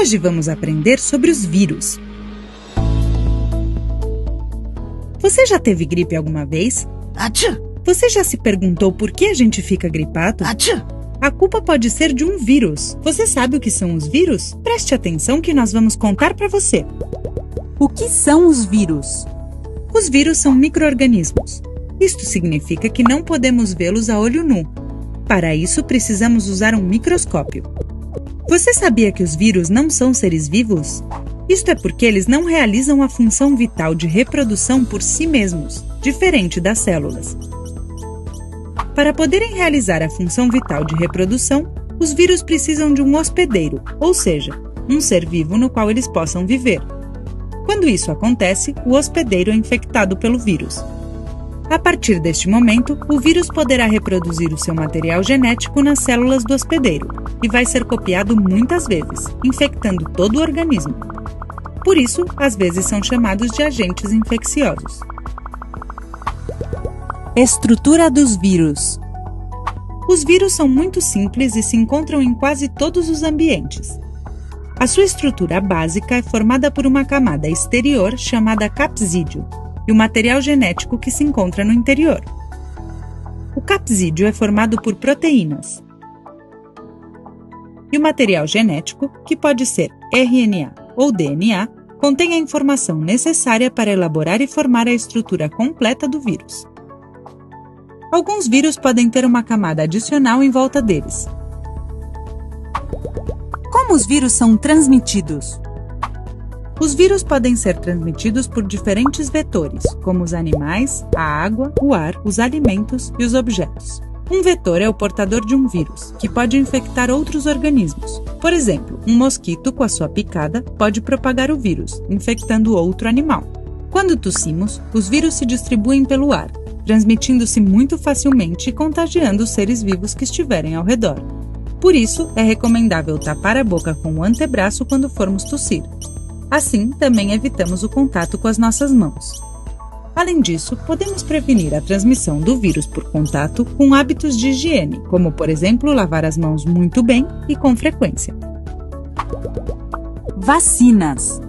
Hoje vamos aprender sobre os vírus. Você já teve gripe alguma vez? Atchã! Você já se perguntou por que a gente fica gripado? Atchã! A culpa pode ser de um vírus. Você sabe o que são os vírus? Preste atenção que nós vamos contar para você. O que são os vírus? Os vírus são micro-organismos. Isto significa que não podemos vê-los a olho nu. Para isso, precisamos usar um microscópio. Você sabia que os vírus não são seres vivos? Isto é porque eles não realizam a função vital de reprodução por si mesmos, diferente das células. Para poderem realizar a função vital de reprodução, os vírus precisam de um hospedeiro, ou seja, um ser vivo no qual eles possam viver. Quando isso acontece, o hospedeiro é infectado pelo vírus. A partir deste momento, o vírus poderá reproduzir o seu material genético nas células do hospedeiro e vai ser copiado muitas vezes, infectando todo o organismo. Por isso, às vezes são chamados de agentes infecciosos. Estrutura dos vírus. Os vírus são muito simples e se encontram em quase todos os ambientes. A sua estrutura básica é formada por uma camada exterior chamada capsídeo e o material genético que se encontra no interior. O capsídeo é formado por proteínas. E o material genético, que pode ser RNA ou DNA, contém a informação necessária para elaborar e formar a estrutura completa do vírus. Alguns vírus podem ter uma camada adicional em volta deles. Como os vírus são transmitidos? Os vírus podem ser transmitidos por diferentes vetores, como os animais, a água, o ar, os alimentos e os objetos. Um vetor é o portador de um vírus, que pode infectar outros organismos. Por exemplo, um mosquito com a sua picada pode propagar o vírus, infectando outro animal. Quando tossimos, os vírus se distribuem pelo ar, transmitindo-se muito facilmente e contagiando os seres vivos que estiverem ao redor. Por isso, é recomendável tapar a boca com o antebraço quando formos tossir. Assim, também evitamos o contato com as nossas mãos. Além disso, podemos prevenir a transmissão do vírus por contato com hábitos de higiene, como, por exemplo, lavar as mãos muito bem e com frequência. Vacinas.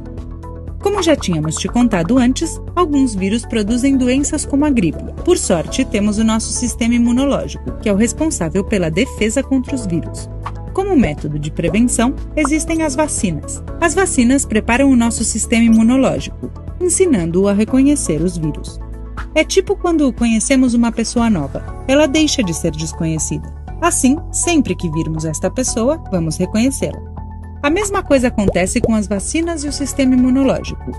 Como já tínhamos te contado antes, alguns vírus produzem doenças como a gripe. Por sorte, temos o nosso sistema imunológico, que é o responsável pela defesa contra os vírus. Como método de prevenção, existem as vacinas. As vacinas preparam o nosso sistema imunológico, ensinando-o a reconhecer os vírus. É tipo quando conhecemos uma pessoa nova, ela deixa de ser desconhecida. Assim, sempre que virmos esta pessoa, vamos reconhecê-la. A mesma coisa acontece com as vacinas e o sistema imunológico.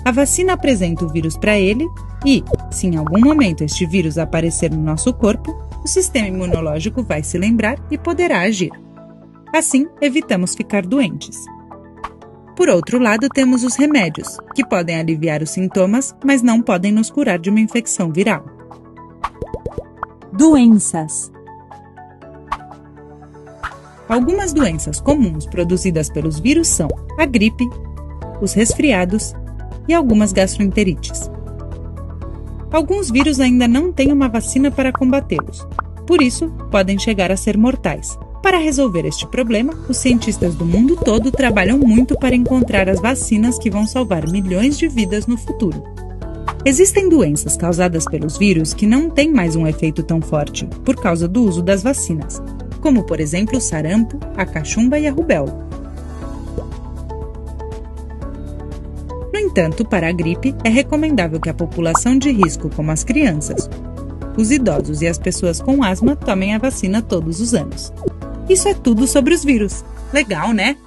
A vacina apresenta o vírus para ele e, se em algum momento este vírus aparecer no nosso corpo, o sistema imunológico vai se lembrar e poderá agir. Assim, evitamos ficar doentes. Por outro lado, temos os remédios, que podem aliviar os sintomas, mas não podem nos curar de uma infecção viral. Doenças. Algumas doenças comuns produzidas pelos vírus são a gripe, os resfriados e algumas gastroenterites. Alguns vírus ainda não têm uma vacina para combatê-los, por isso podem chegar a ser mortais. Para resolver este problema, os cientistas do mundo todo trabalham muito para encontrar as vacinas que vão salvar milhões de vidas no futuro. Existem doenças causadas pelos vírus que não têm mais um efeito tão forte, por causa do uso das vacinas, como por exemplo o sarampo, a cachumba e a rubéola. No entanto, para a gripe, é recomendável que a população de risco, como as crianças, os idosos e as pessoas com asma, tomem a vacina todos os anos. Isso é tudo sobre os vírus. Legal, né?